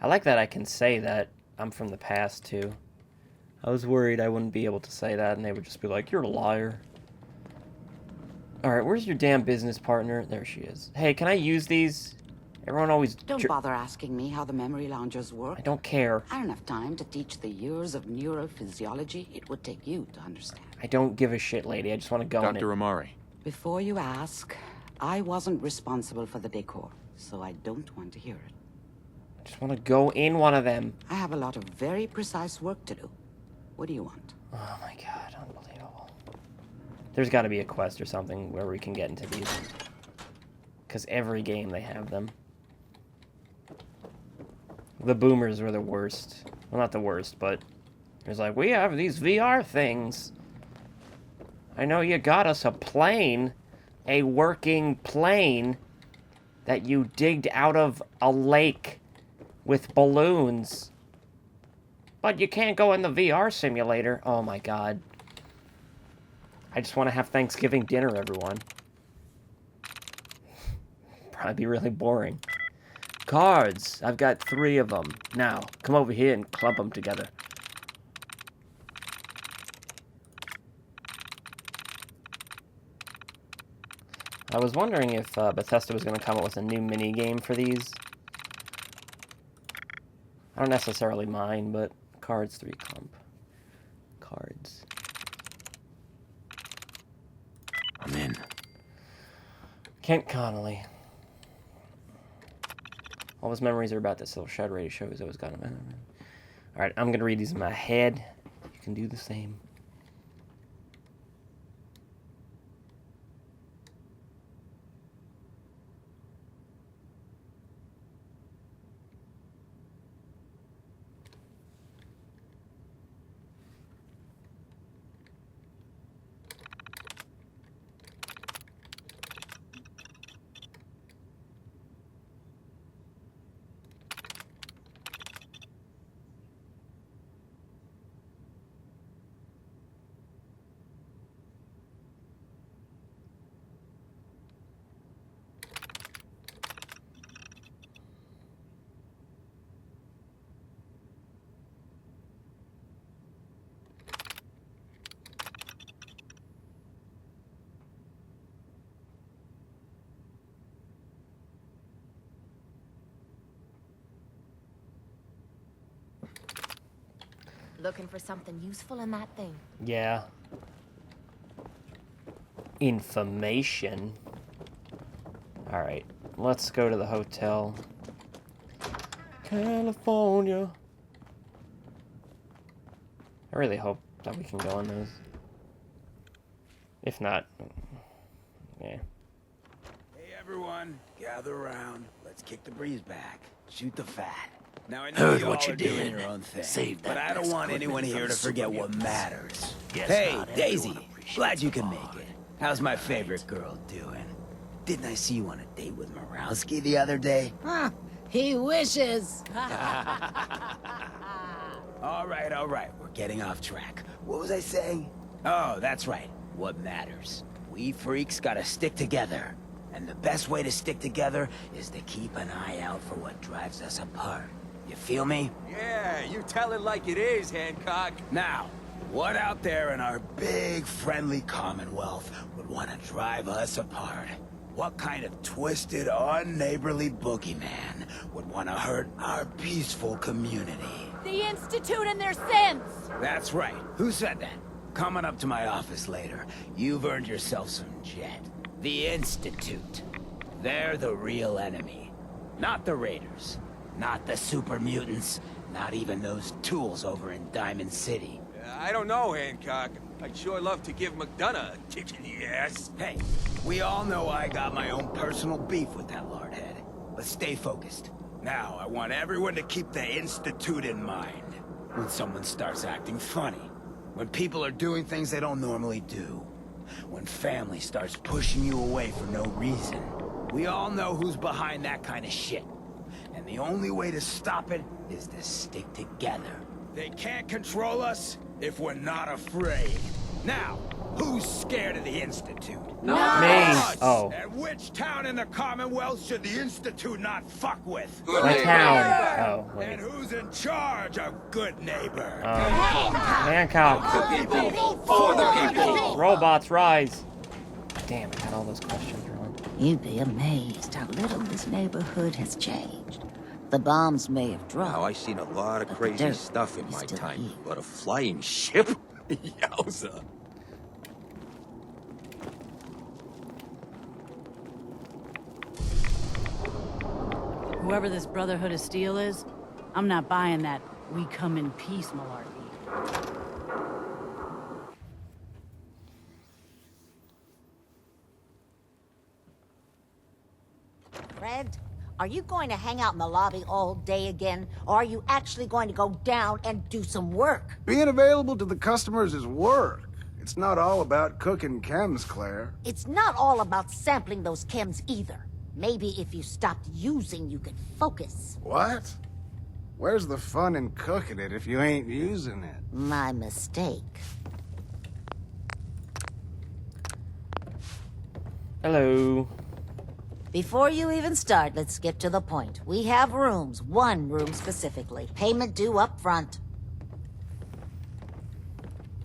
I like that I can say that I'm from the past, too. I was worried I wouldn't be able to say that, and they would just be like, you're a liar. Alright, where's your damn business partner? There she is. Hey, can I use these? Everyone always... Don't bother asking me how the memory loungers work. I don't care. I don't have time to teach the years of neurophysiology it would take you to understand. I don't give a shit, lady. I just want to go in it. Dr. Amari. Before you ask, I wasn't responsible for the decor, so I don't want to hear it. I just want to go in one of them. I have a lot of very precise work to do. What do you want? Oh my god, unbelievable. There's got to be a quest or something where we can get into these. Because every game they have them. The boomers were the worst. Well, not the worst, but... It's like, we have these VR things. I know you got us a plane. A working plane. That you digged out of a lake. With balloons. But you can't go in the VR simulator. Oh my god. I just want to have Thanksgiving dinner, everyone. Probably be really boring. Cards. I've got 3 of them. Now, come over here and clump them together. I was wondering if Bethesda was going to come up with a new mini-game for these. I don't necessarily mind, but cards 3 clump. Cards. I'm in. Kent Connolly. All his memories are about this little shed radio show he's always got him. Alright, I'm going to read these in my head. You can do the same. Looking for something useful in that thing? Yeah. Information. Alright, let's go to the hotel. California. I really hope that we can go on those. If not, yeah. Hey everyone, gather around. Let's kick the breeze back. Shoot the fat. Now I know Heard you what all you are doing did. your own thing, Save that but I don't best want anyone equipment here to for the forget super what mutants. matters. Yes, Hey, not everyone Daisy, appreciates glad you the can make hard. it. How's my favorite girl doing? Didn't I see you on a date with Morowski the other day? Huh, he wishes. All right, we're getting off track. What was I saying? Oh, that's right, what matters. We freaks gotta stick together. And the best way to stick together is to keep an eye out for what drives us apart. You feel me? Yeah, you tell it like it is, Hancock. Now, what out there in our big, friendly Commonwealth would want to drive us apart? What kind of twisted, unneighborly boogeyman would want to hurt our peaceful community? The Institute and their sins! That's right. Who said that? Coming up to my office later, you've earned yourself some jet. The Institute. They're the real enemy. Not the Raiders. Not the super mutants. Not even those tools over in Diamond City. I don't know, Hancock. I'd sure love to give McDonough a kick in the ass. Hey, we all know I got my own personal beef with that lardhead. But stay focused. Now, I want everyone to keep the Institute in mind. When someone starts acting funny. When people are doing things they don't normally do. When family starts pushing you away for no reason. We all know who's behind that kind of shit. And the only way to stop it is to stick together. They can't control us if we're not afraid. Now, who's scared of the Institute? Me. Oh. And which town in the Commonwealth should the Institute not fuck with? My town. Oh, wait. And who's in charge of Good Neighbor? Hancock. For the people! Robots rise. Damn, I got all those questions wrong. You'd be amazed how little this neighborhood has changed. The bombs may have dropped. Wow, I've seen a lot of But crazy dirt stuff in is my still time. here. But a flying ship? Yowza. Whoever this Brotherhood of Steel is, I'm not buying that we come in peace malarkey. Fred, are you going to hang out in the lobby all day again? Or are you actually going to go down and do some work? Being available to the customers is work. It's not all about cooking chems, Claire. It's not all about sampling those chems either. Maybe if you stopped using, you could focus. What? Where's the fun in cooking it if you ain't using it? My mistake. Hello. Before you even start, let's get to the point. We have rooms, one room specifically. Payment due up front.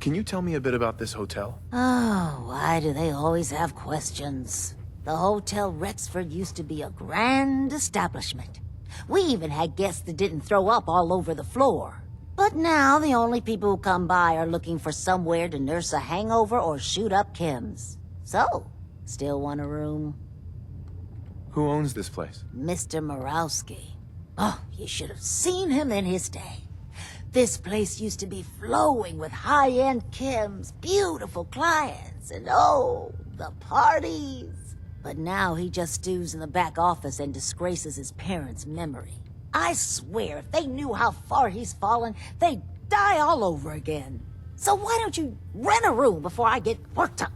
Can you tell me a bit about this hotel? Oh, why do they always have questions? The Hotel Rexford used to be a grand establishment. We even had guests that didn't throw up all over the floor. But now the only people who come by are looking for somewhere to nurse a hangover or shoot up chems. So, still want a room? Who owns this place? Mr. Morawski. Oh, you should have seen him in his day. This place used to be flowing with high-end chems, beautiful clients, and oh, the parties. But now he just stews in the back office and disgraces his parents' memory. I swear, if they knew how far he's fallen, they'd die all over again. So why don't you rent a room before I get worked up?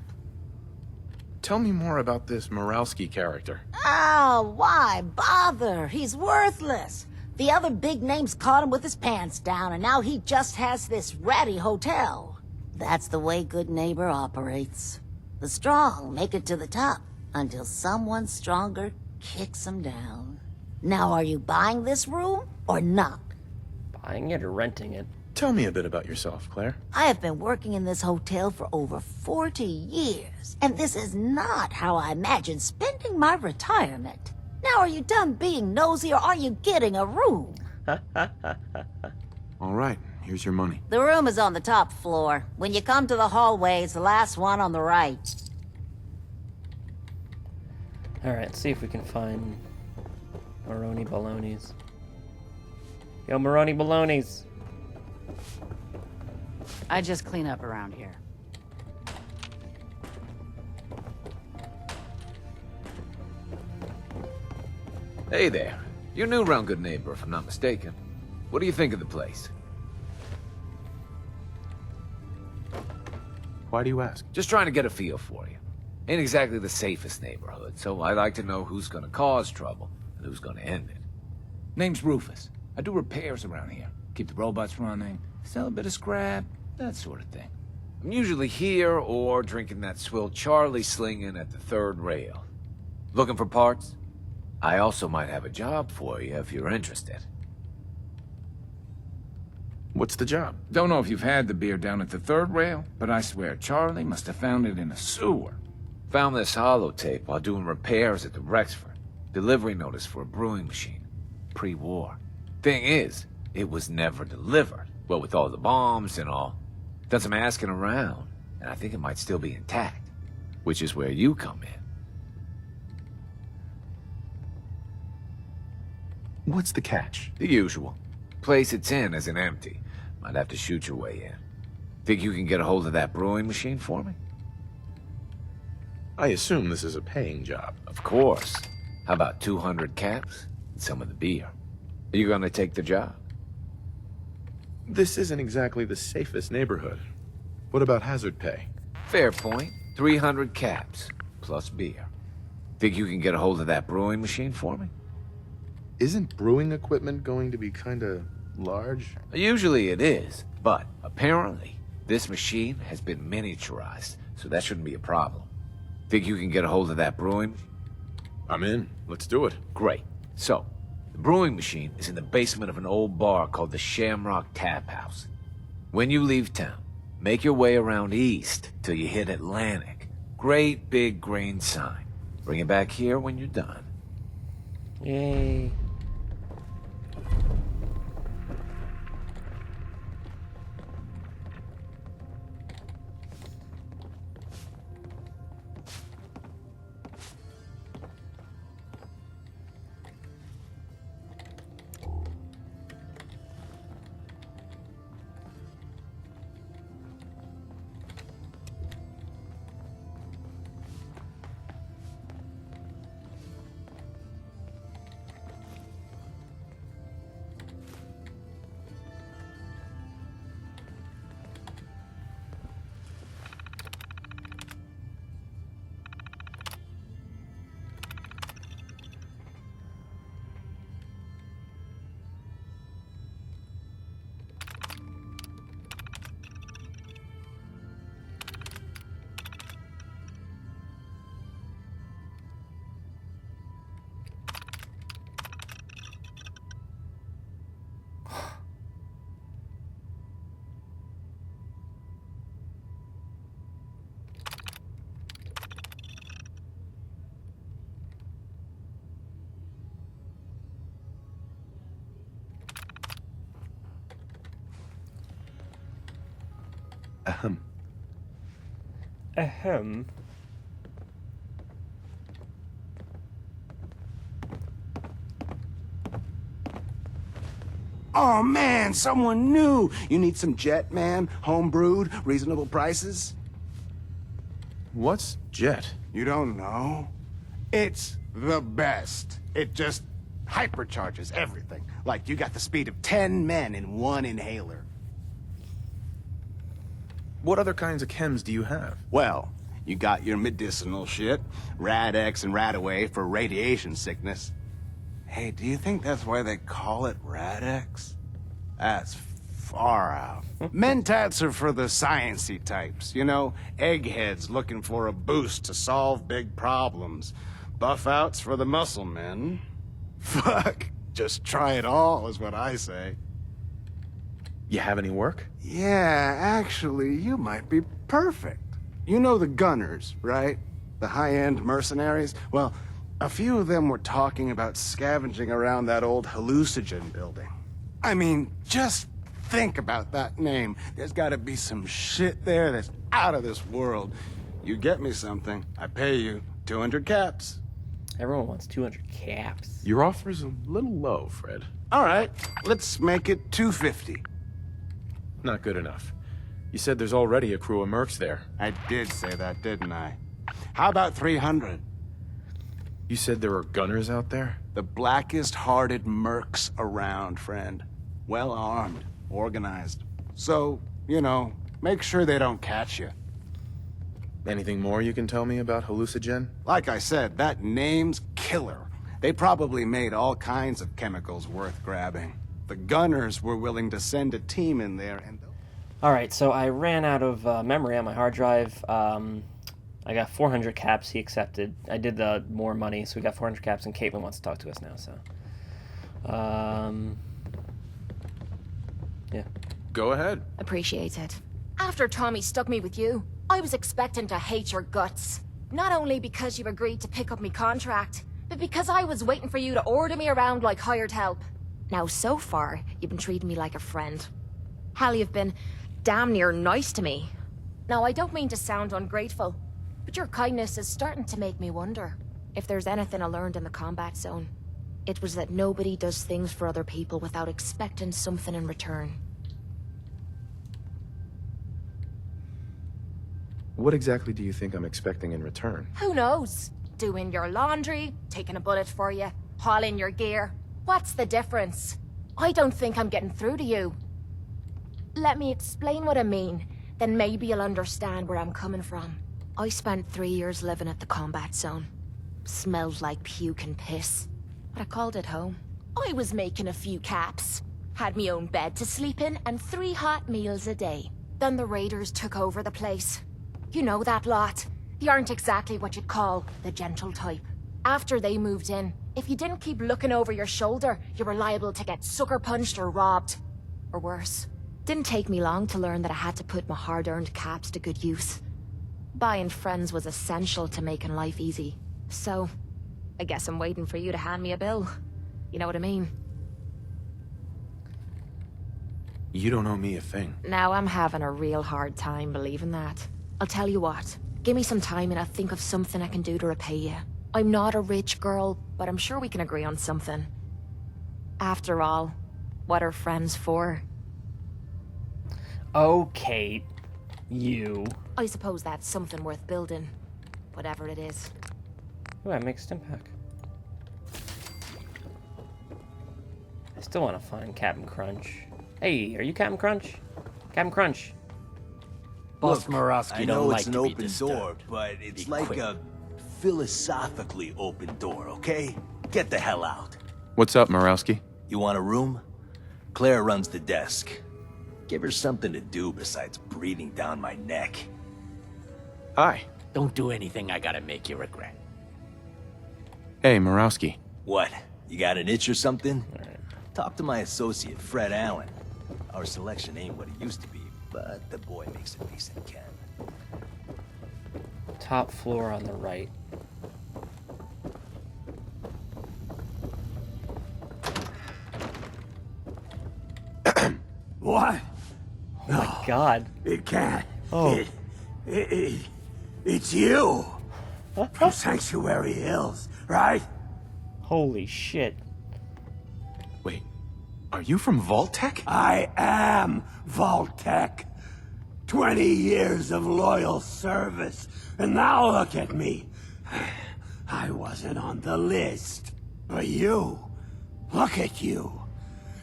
Tell me more about this Morawski character. Oh, why bother? He's worthless. The other big names caught him with his pants down, and now he just has this ratty hotel. That's the way Good Neighbor operates. The strong make it to the top, until someone stronger kicks them down. Now, are you buying this room, or not? Buying it or renting it? Tell me a bit about yourself, Claire. I have been working in this hotel for over 40 years, and this is not how I imagined spending my retirement. Now, are you done being nosy, or are you getting a room? All right, here's your money. The room is on the top floor. When you come to the hallway, it's the last one on the right. Alright, let's see if we can find Maroni Balonies. Yo, Maroni Balonies! I just clean up around here. Hey there. You're new around Good Neighbor, if I'm not mistaken. What do you think of the place? Why do you ask? Just trying to get a feel for you. Ain't exactly the safest neighborhood, so I like to know who's gonna cause trouble and who's gonna end it. Name's Rufus. I do repairs around here. Keep the robots running, sell a bit of scrap, that sort of thing. I'm usually here or drinking that swill Charlie slinging at the third rail. Looking for parts? I also might have a job for you if you're interested. What's the job? Don't know if you've had the beer down at the third rail, but I swear Charlie must have found it in a sewer. Found this holotape while doing repairs at the Rexford. Delivery notice for a brewing machine. Pre-war. Thing is, it was never delivered. Well, with all the bombs and all. Done some asking around, and I think it might still be intact. Which is where you come in. What's the catch? The usual. Place it's in isn't empty. Might have to shoot your way in. Think you can get a hold of that brewing machine for me? I assume this is a paying job. Of course. How about 200 caps and some of the beer? Are you gonna take the job? This isn't exactly the safest neighborhood. What about hazard pay? Fair point. 300 caps, plus beer. Think you can get a hold of that brewing machine for me? Isn't brewing equipment going to be kinda large? Usually it is, but apparently This machine has been miniaturized, so that shouldn't be a problem. Think you can get a hold of that brewing? I'm in. Let's do it. Great. So, the brewing machine is in the basement of an old bar called the Shamrock Tap House. When you leave town, make your way around east till you hit Atlantic. Great big green sign. Bring it back here when you're done. Yay. Ahem. Ahem. Oh man, someone new! You need some Jet, man? Homebrewed, reasonable prices? What's Jet? You don't know? It's the best. It just hypercharges everything. Like you got the speed of 10 men in one inhaler. What other kinds of chems do you have? Well, you got your medicinal shit, Rad-X and Radaway for radiation sickness. Hey, do you think that's why they call it Rad-X? That's far out. Mentats are for the sciencey types, you know, eggheads looking for a boost to solve big problems. Buff-outs for the muscle men. Fuck, just try it all is what I say. You have any work? Yeah, actually, you might be perfect. You know the Gunners, right? The high-end mercenaries? Well, a few of them were talking about scavenging around that old hallucinogen building. I mean, just think about that name. There's gotta be some shit there that's out of this world. You get me something, I pay you 200 caps. Everyone wants 200 caps. Your offer's a little low, Fred. All right, let's make it 250. Not good enough. You said there's already a crew of mercs there. I did say that, didn't I? How about 300? You said there are gunners out there? The blackest-hearted mercs around, friend. Well-armed, organized. So, you know, make sure they don't catch you. Anything more you can tell me about hallucinogen? Like I said, that name's killer. They probably made all kinds of chemicals worth grabbing. The Gunners were willing to send a team in there and... Alright, so I ran out of memory on my hard drive. I got 400 caps, he accepted. I did the more money, so we got 400 caps, and Caitlin wants to talk to us now, so... yeah. Go ahead. Appreciate it. After Tommy stuck me with you, I was expecting to hate your guts. Not only because you agreed to pick up me contract, but because I was waiting for you to order me around like hired help. Now, so far, you've been treating me like a friend. Hell, you've been damn near nice to me. Now, I don't mean to sound ungrateful, but your kindness is starting to make me wonder if there's anything I learned in the combat zone. It was that nobody does things for other people without expecting something in return. What exactly do you think I'm expecting in return? Who knows? Doing your laundry, taking a bullet for you, hauling your gear. What's the difference? I don't think I'm getting through to you. Let me explain what I mean, then maybe you'll understand where I'm coming from. I spent 3 years living at the combat zone. Smelled like puke and piss, but I called it home. I was making a few caps, had me own bed to sleep in, and 3 hot meals a day. Then the raiders took over the place. You know that lot. They aren't exactly what you'd call the gentle type. After they moved in, if you didn't keep looking over your shoulder, you were liable to get sucker punched or robbed. Or worse. Didn't take me long to learn that I had to put my hard-earned caps to good use. Buying friends was essential to making life easy. So, I guess I'm waiting for you to hand me a bill. You know what I mean? You don't owe me a thing. Now I'm having a real hard time believing that. I'll tell you what. Give me some time and I'll think of something I can do to repay you. I'm not a rich girl, but I'm sure we can agree on something. After all, what are friends for? Oh, Kate. You. I suppose that's something worth building. Whatever it is. Ooh, I mixed Stimpak. I still want to find Captain Crunch. Hey, are you Captain Crunch? Captain Crunch. Boss Look, Murawski I don't know like it's to an be open disturbed. door, but it's Be like quick. a philosophically open door, okay? Get the hell out. What's up, Murawski? You want a room? Claire runs the desk. Give her something to do besides breathing down my neck. Hi. Don't do anything I gotta make you regret. Hey, Murawski. What? You got an itch or something? Talk to my associate, Fred Allen. Our selection ain't what it used to be, but the boy makes a decent can. Top floor on the right. What? Oh my god. It can't. Oh. It's you. From Sanctuary Hills, right? Holy shit. Wait, are you from Vault-Tec? I am Vault-Tec. 20 years of loyal service, and now look at me. I wasn't on the list. But you, look at you.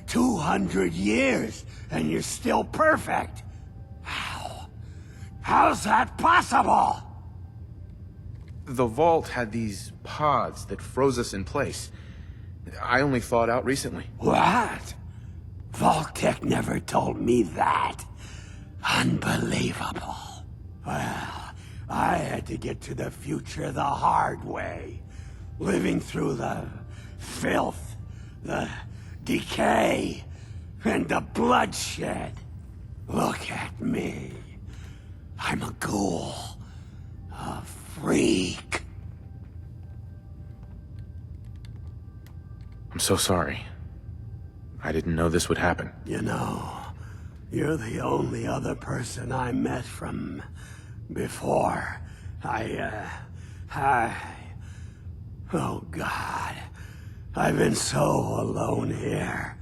200 years, and you're still perfect. How? How's that possible? The Vault had these pods that froze us in place. I only thawed out recently. What? Vault-Tec never told me that. Unbelievable. Well, I had to get to the future the hard way. Living through the filth, the decay, and the bloodshed. Look at me. I'm a ghoul. A freak. I'm so sorry. I didn't know this would happen. You know, you're the only other person I met from before. Oh God. I've been so alone here.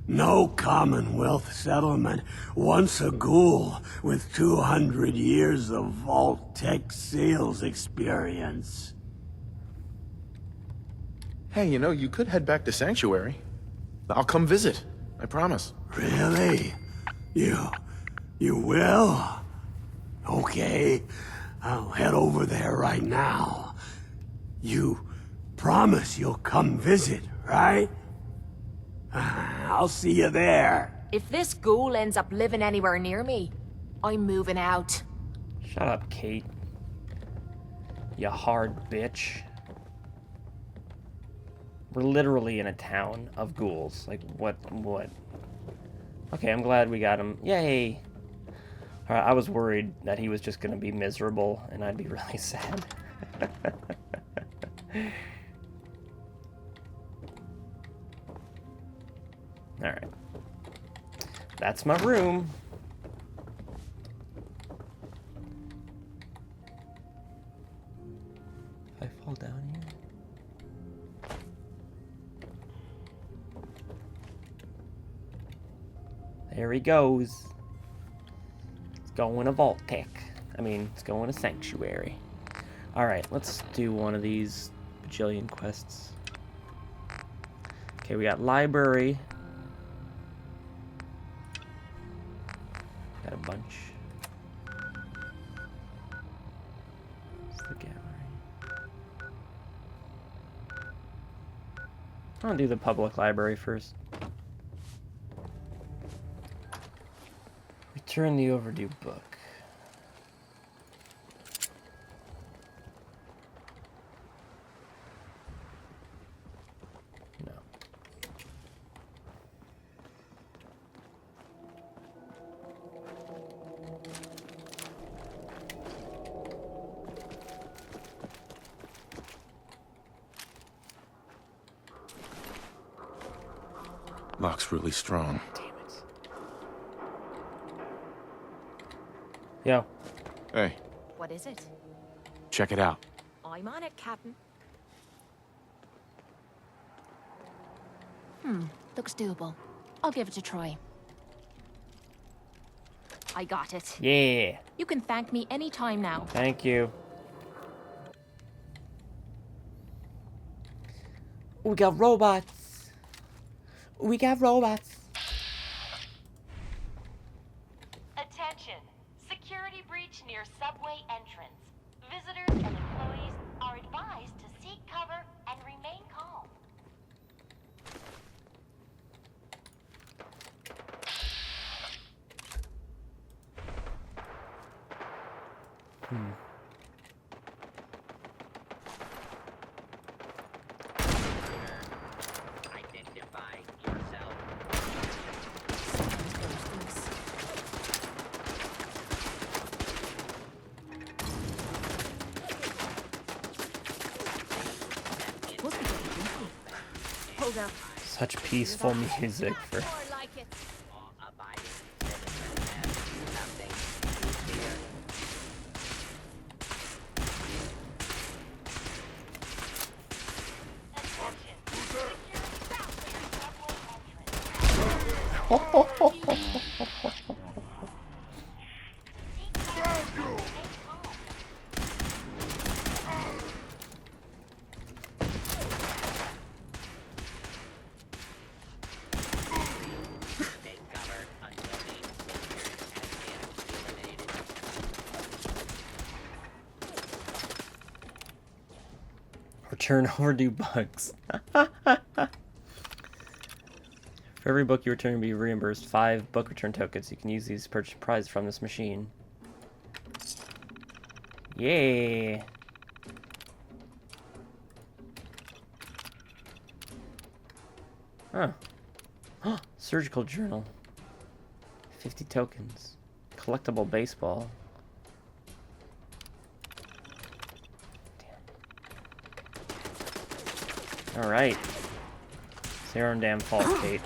No Commonwealth settlement, once a ghoul with 200 years of Vault-Tec sales experience. Hey, you know, you could head back to Sanctuary. I'll come visit. I promise. Really? You will? Okay, I'll head over there right now. You promise you'll come visit, right? I'll see you there. If this ghoul ends up living anywhere near me, I'm moving out. Shut up, Kate. You hard bitch. We're literally in a town of ghouls. Like, what? Okay, I'm glad we got him. Yay! Alright, I was worried that he was just gonna be miserable, and I'd be really sad. Alright. That's my room. If I fall down here... There he goes. It's going to Vault-Tec. I mean, it's going to Sanctuary. Alright, let's do one of these bajillion quests. Okay, we got library. Got a bunch. What's the gallery? I'll do the public library first. Return the overdue book. No. Lock's really strong. Damn it. Yo. Hey, What is it? check it out. I'm on it, Captain. Looks doable. I'll give it a try. I got it. Yeah. You can thank me any time now. Thank you. We got robots. We got robots. Attention! Security breach near subway entrance. Visitors and employees are advised to seek cover and remain calm. Identify yourself. Hold up. Such peaceful music for. More like it. Law-abiding citizens have nothing to fear. Attention! Security subway entrance. Seek cover and remain calm. Take cover until the intruders have been eliminated. Return overdue bugs. For every book you return, you'll be reimbursed 5 book return tokens. You can use these to purchase prizes from this machine. Yeah. Huh. Surgical journal. 50 tokens. Collectible baseball. Damn. Alright. It's your own damn fault, Kate.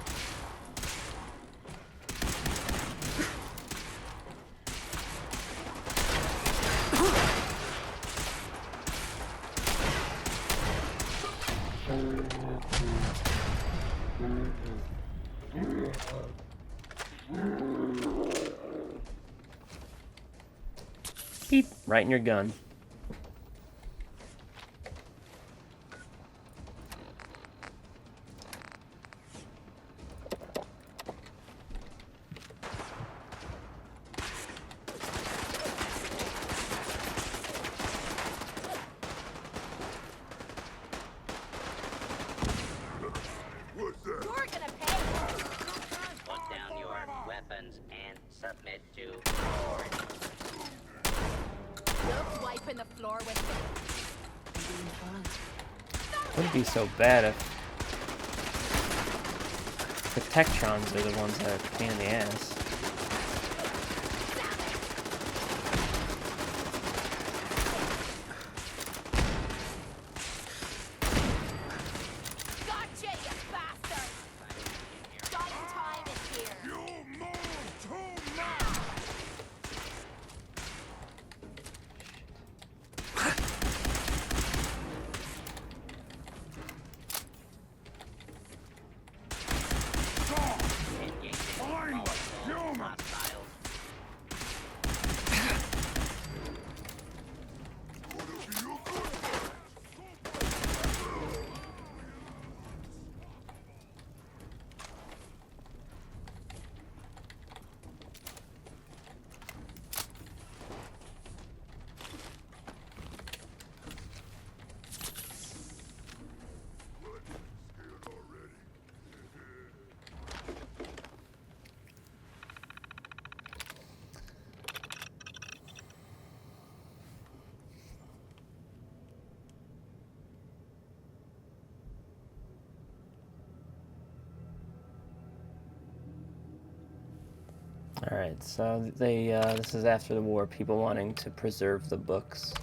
Beep. Right in your gun. You're gonna pay. Put down your weapons and submit to authority. Look, wiping the floor with me. Wouldn't be so bad if the Tektrons are the ones that are a pain in the ass. Gotcha, you bastard! Dying time is here. Engaging all hostile Alright, so they, this is after the war, people wanting to preserve the books.